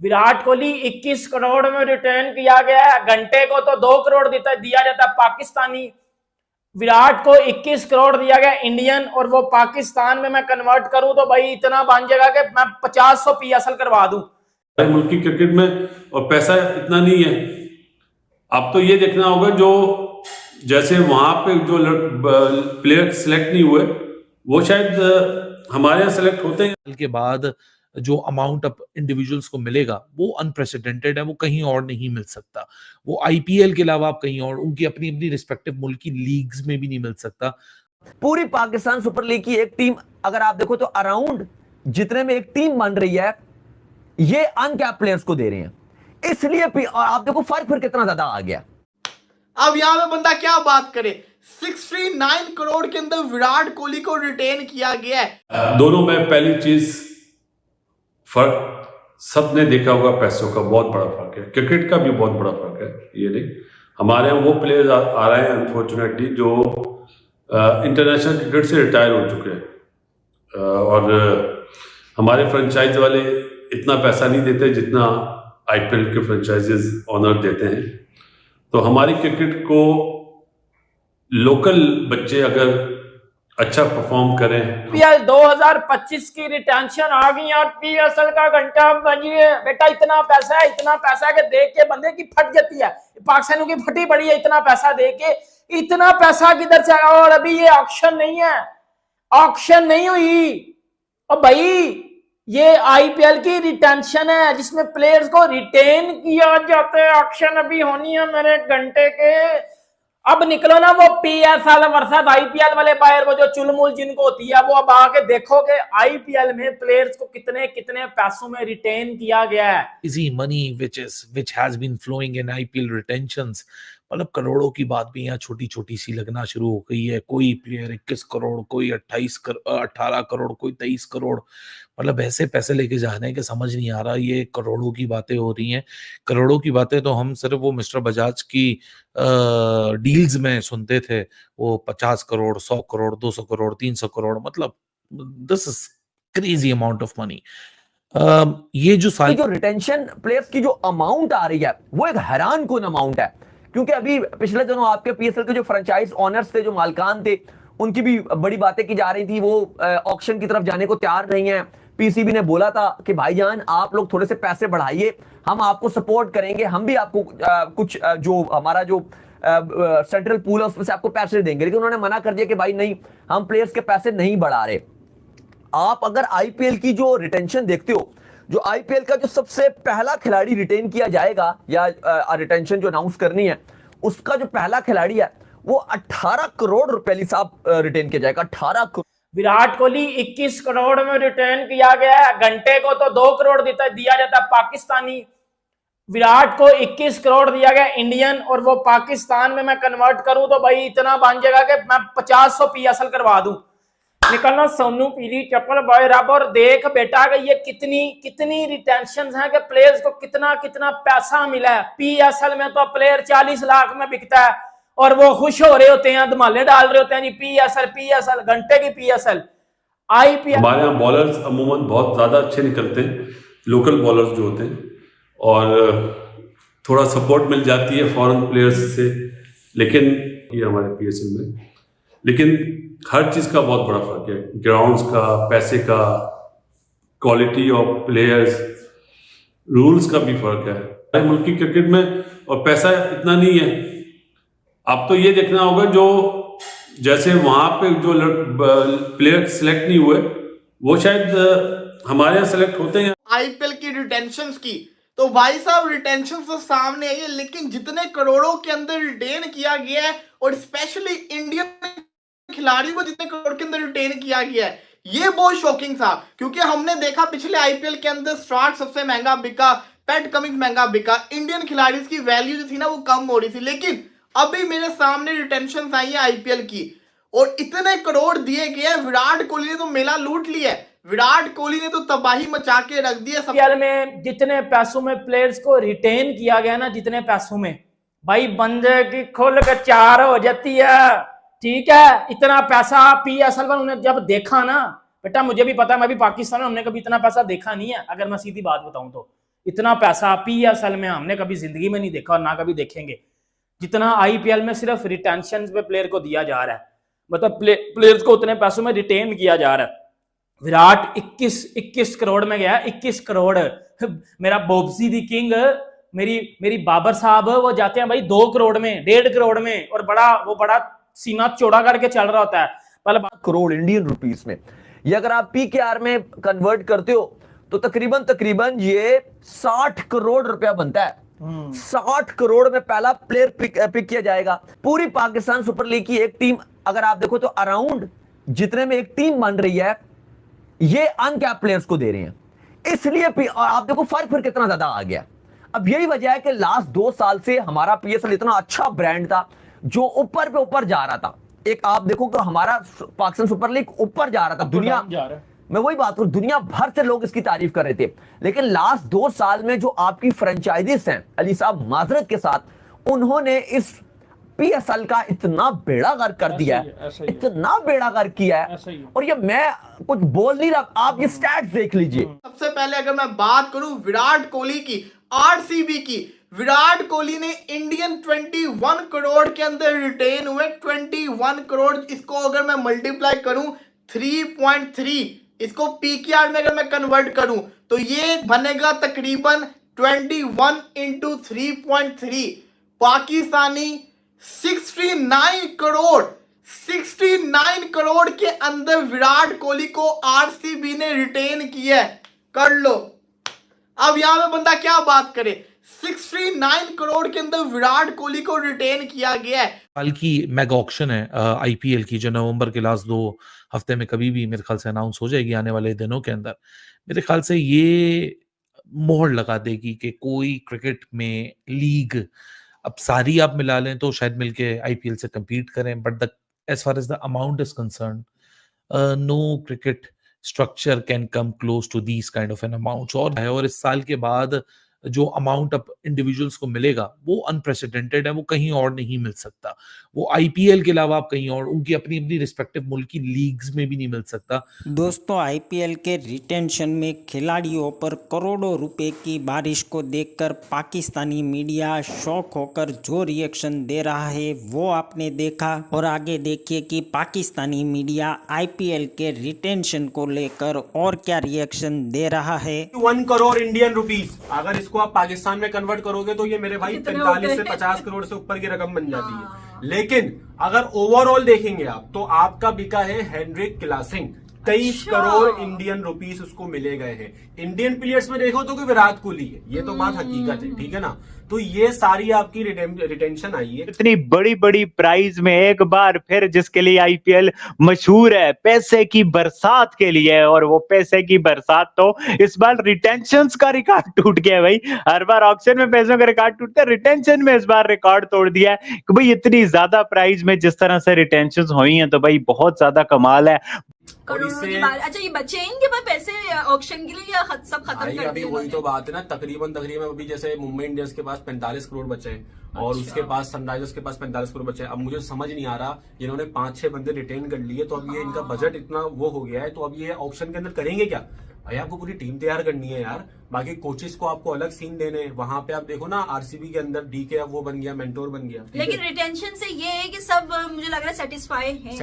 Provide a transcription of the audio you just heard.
विराट कोहली 21 करोड़ में रिटर्न किया गया है। घंटे को तो 2 करोड़ दिया जाता है पाकिस्तानी। विराट को 21 करोड़ दिया गया इंडियन, और वो पाकिस्तान में मैं कन्वर्ट करूं तो भाई इतना बन जाएगा कि मैं 50-100 पीएसएल करवा दूं। मुल्क की क्रिकेट में और पैसा इतना नहीं है। अब तो ये देखना होगा जो जैसे वहां पे जो प्लेयर सिलेक्ट नहीं हुए वो शायद हमारे यहाँ सिलेक्ट होते हैं। के बाद जो अमाउंट अब इंडिविजुअल्स को मिलेगा वो अनप्रेसिडेंटेड है, वो कहीं और नहीं मिल सकता। वो आईपीएल के अलावा आप कहीं और उनकी अपनी अपनी रिस्पेक्टिव मुल्क की लीग्स में भी नहीं मिल सकता। पूरी पाकिस्तान सुपर लीग की एक टीम अगर आप देखो तो अराउंड जितने में एक टीम बन रही है ये अनकैप प्लेयर्स को दे रहे हैं, इसलिए और आप देखो फर्क फिर कितना ज्यादा आ गया। अब यहां पे बंदा क्या बात करे, 69 करोड़ के अंदर विराट कोहली को रिटेन किया गया है। दोनों में पहली चीज फर्क सबने देखा होगा, पैसों का बहुत बड़ा फर्क है, क्रिकेट का भी बहुत बड़ा फर्क है। ये नहीं हमारे यहाँ वो प्लेयर्स आ रहे हैं अनफॉर्चुनेटली जो इंटरनेशनल क्रिकेट से रिटायर हो चुके हैं, और हमारे फ्रेंचाइज वाले इतना पैसा नहीं देते जितना आईपीएल के फ्रेंचाइजेस ऑनर देते हैं। तो हमारी क्रिकेट को लोकल बच्चे अगर अच्छा परफॉर्म करें। पीएल 2025 की रिटेंशन आ गई और पीएसएल का घंटा बजिए बेटा, इतना पैसा है कि देख के बंदे की फट जाती है। पाकिस्तानों की फटी पड़ी है इतना पैसा दे के, इतना पैसा किधर से आया। और अभी ये ऑक्शन नहीं है, ऑक्शन नहीं हुई। और भाई ये आईपीएल की रिटेंशन है जिसमें प्लेयर्स को रिटेन किया जाता है। ऑक्शन अभी होनी है मेरे घंटे के। अब निकलो ना वो पीएसएल वर्सेस आईपीएल वाले बायर, वो जो चुलमुल जिनको होती है, वो अब आके देखोगे आईपीएल में प्लेयर्स को कितने कितने पैसों में रिटेन किया गया है। Easy money which has been flowing in IPL retentions, मतलब करोड़ों की बात भी यहाँ छोटी छोटी सी लगना शुरू हो गई है। कोई प्लेयर 21 करोड़, कोई 18 करोड़, कोई 23 करोड़, मतलब ऐसे पैसे लेके जा रहे हैं कि समझ नहीं आ रहा। ये करोड़ों की बातें हो रही हैं। करोड़ों की बातें तो हम सिर्फ वो मिस्टर बजाज की डील्स में सुनते थे, वो 50 करोड़, 100 करोड़, 200 करोड़, 300 करोड़, मतलब this is crazy amount of money. ये जो रिटेंशन प्लेयर्स की जो अमाउंट आ रही है वो एक हैरान कुन अमाउंट है, क्योंकि अभी पिछले दिनों आपके पीएसएल के जो फ्रेंचाइज ओनर्स थे, जो मालिकान थे, उनकी भी बड़ी बातें की जा रही थी। वो ऑक्शन की तरफ जाने को तैयार नहीं है। पीसीबी ने बोला था कि भाईजान आप लोग थोड़े से पैसे बढ़ाइए, हम आपको सपोर्ट करेंगे, हम भी आपको कुछ जो हमारा जो सेंट्रल पूल है उसमें से आपको पैसे देंगे। लेकिन उन्होंने मना कर दिया कि भाई नहीं, हम प्लेयर्स के पैसे नहीं बढ़ा रहे। आप अगर आईपीएल की जो रिटेंशन देखते हो, जो आईपीएल का जो सबसे पहला खिलाड़ी रिटेन किया जाएगा या रिटेंशन जो अनाउंस करनी है, उसका जो पहला खिलाड़ी है वो 18 करोड़ रुपए साहब रिटेन किया जाएगा। 18 करोड़। विराट कोहली 21 करोड़ में रिटर्न किया गया है। घंटे को तो 2 करोड़ दिया जाता है पाकिस्तानी। विराट को 21 करोड़ दिया गया इंडियन, और वो पाकिस्तान में मैं कन्वर्ट करूं तो भाई इतना बन जाएगा कि मैं 50-100 पीएसएल करवा दूं। निकलना सोनू पीली चप्पल बॉय रब, और देख बेटा कि ये कितनी रिटेंशन है कि प्लेयर्स को कितना कितना पैसा मिला है। पीएसएल में तो प्लेयर 40 लाख में बिकता है और वो खुश हो रहे होते हैं, धमाले डाल रहे होते हैं जी पीएसएल घंटे की पीएसएल। आईपीएल हमारे यहाँ बॉलर्स अमूमन बहुत ज्यादा अच्छे निकलते हैं, लोकल बॉलर्स जो होते हैं, और थोड़ा सपोर्ट मिल जाती है फॉरेन प्लेयर्स से। लेकिन ये हमारे पीएसएल में लेकिन हर चीज का बहुत बड़ा फर्क है, ग्राउंड्स का, पैसे का, क्वालिटी ऑफ प्लेयर्स, रूल्स का भी फर्क है मुल्क की क्रिकेट में, और पैसा इतना नहीं है। अब तो ये देखना होगा जो जैसे वहां पे जो प्लेयर सिलेक्ट नहीं हुए वो शायद हमारे यहाँ सिलेक्ट होते हैं। आईपीएल की रिटेंशन की तो भाई साहब रिटेंशन तो सामने आई है, लेकिन जितने करोड़ों के अंदर रिटेन किया गया है, और स्पेशली इंडियन खिलाड़ी को जितने करोड़ के अंदर रिटेन किया गया है, ये बहुत शॉकिंग था। क्योंकि हमने देखा पिछले आईपीएल के अंदर स्टार्क सबसे महंगा बिका, पैट कमिंस महंगा बिका, इंडियन खिलाड़ी की वैल्यू जो थी ना वो कम हो रही थी। लेकिन अभी मेरे सामने रिटेंशन आई है आईपीएल की, और इतने करोड़ दिए गए। विराट कोहली ने तो मेला लूट लिया है, विराट कोहली ने तो तबाही मचा के रख दी है। आईपीएल में जितने पैसों में प्लेयर्स को रिटेन किया गया ना, जितने पैसों में भाई बंदे की खुल के 4 हो जाती है। ठीक है, इतना पैसा पीएसएल पर उन्होंने जब देखा ना, बेटा मुझे भी पता है, मैं भी पाकिस्तान में, हमने कभी इतना पैसा देखा नहीं है। अगर मैं सीधी बात बताऊं तो इतना पैसा पीएसएल में हमने कभी जिंदगी में नहीं देखा और ना कभी देखेंगे, जितना आईपीएल में सिर्फ रिटेंशन पे प्लेयर को दिया जा रहा है। मतलब प्लेयर्स को उतने पैसों में रिटेन किया जा रहा है। विराट 21 करोड़ में गया, 21 करोड़। मेरा बॉब्सी दी किंग, मेरी बाबर साहब, वो जाते हैं भाई 2 करोड़ में, 1.5 करोड़ में, और वो बड़ा सीना चौड़ा करके चल रहा होता है। पहले करोड़ इंडियन रुपीस में, ये अगर आप पीकेआर में कन्वर्ट करते हो तो तकरीबन ये 60 करोड़ रुपया बनता है। 60 करोड़ में पहला प्लेयर पिक किया जाएगा। पूरी पाकिस्तान सुपर लीग की एक टीम अगर आप देखो तो अराउंड जितने में एक टीम बन रही है, ये अनकैप प्लेयर्स को दे रहे हैं। इसलिए आप देखो फर्क फिर कितना ज्यादा आ गया। अब यही वजह है कि लास्ट 2 साल से हमारा पीएसएल इतना अच्छा ब्रांड था जो ऊपर पे ऊपर जा रहा था। एक आप देखो कि हमारा पाकिस्तान सुपर लीग ऊपर जा रहा था, दुनिया जा रहा है। मैं वही बात करूं, दुनिया भर से लोग इसकी तारीफ कर रहे थे। लेकिन लास्ट 2 साल में जो आपकी फ्रेंचाइजीज हैं, अली साहब माजरत के साथ, उन्होंने इस पीएसएल का इतना बेड़ा गर्क कर दिया है, इतना बेड़ा गर्क किया है। और ये मैं कुछ बोल नहीं रहा, आप ये स्टैट्स देख लीजिए। सबसे पहले अगर मैं बात करूं विराट कोहली की, आरसीबी की, विराट कोहली ने इंडियन 21 करोड़ के अंदर रिटेन हुए। 21 करोड़, इसको अगर मैं मल्टीप्लाई करूं 3.3, इसको पीकेआर में अगर मैं कन्वर्ट करूं तो ये बनेगा तकरीबन 21 इंटू 3.3 पाकिस्तानी 69 करोड़ के अंदर विराट कोहली को आरसीबी ने रिटेन किया है। कर लो, अब यहां में बंदा क्या बात करे, 69 करोड़ के अंदर विराट कोहली को रिटेन किया गया है। कल की मेगा ऑक्शन है आईपीएल की, जो नवंबर के लास्ट 2 हफ्ते में कभी भी मेरे ख्याल से अनाउंस हो जाएगी आने वाले दिनों के अंदर। मेरे ख्याल से ये मोहर लगा देगी कि कोई क्रिकेट में लीग अब सारी आप मिला लें तो शायद मिलके आईपीएल से compete करें, but the as far as the amount is concerned, no cricket structure can come close to these kind of an amounts। और इस साल के बाद जो अमाउंट अब इंडिविजुअल्स को मिलेगा वो अनप्रेसिडेंटेड है, वो कहीं और नहीं मिल सकता। वो आईपीएल के अलावा आप कहीं और उनकी अपनी अपनी रिस्पेक्टिव मुल्क की लीग्स में भी नहीं मिल सकता। दोस्तों, आईपीएल के रिटेंशन में खिलाड़ियों पर करोड़ों रुपए की बारिश को देखकर पाकिस्तानी मीडिया शॉक होकर जो रिएक्शन दे रहा है वो आपने देखा। और आगे देखिए कि पाकिस्तानी मीडिया आईपीएल के रिटेंशन को लेकर और क्या रिएक्शन दे रहा है। 1 करोड़ इंडियन रुपीस, अगर इसको आप पाकिस्तान में कन्वर्ट करोगे तो ये मेरे भाई 45 से 50 करोड़ से ऊपर की रकम बन जाती है। लेकिन अगर ओवरऑल देखेंगे आप तो आपका बिका है Heinrich Klaasen, 23 crore Indian rupees उसको मिले गए हैं। इंडियन प्लेयर्स में देखो तो कि विराट कोहली है, ये तो बात हकीकत है, ठीक है ना। तो ये सारी आपकी रिटेंशन आई है। इतनी बड़ी बड़ी प्राइज में एक बार फिर जिसके लिए आईपीएल मशहूर है, पैसे की बरसात के लिए, और वो पैसे की बरसात तो इस बार रिटेंशंस का रिकॉर्ड टूट गया भाई। हर बार ऑक्शन में पैसों का रिकॉर्ड टूटता है, रिटेंशन में इस बार रिकॉर्ड तोड़ दिया है कि भाई इतनी ज्यादा प्राइज में जिस तरह से रिटेंशंस हुई हैं तो भाई बहुत ज्यादा कमाल है। करोड़ों की बात। अच्छा, ये बचे इनके पास पैसे ऑक्शन के लिए या सब खत्म कर दिए? अभी वही तो बात है ना, तकरीबन अभी जैसे मुंबई इंडियंस के पास 45 करोड़ बचे हैं और उसके पास सनराइजर्स के पास 45 करोड़ बचे हैं। अब मुझे समझ नहीं आ रहा, इन्होंने 5-6 बंदे रिटेन कर लिए तो अब ये इनका बजट इतना वो हो गया है, तो अब ये ऑक्शन के अंदर करेंगे क्या भाई? आपको पूरी टीम तैयार करनी है यार, बाकी कोचेस को आपको अलग सीन देने हैं। वहां पे आप देखो ना, आरसीबी के अंदर डीके अब वो बन गया, मेंटोर बन गया। लेकिन रिटेंशन से ये है कि सब मुझे लग रहा है सेटिस्फाई है।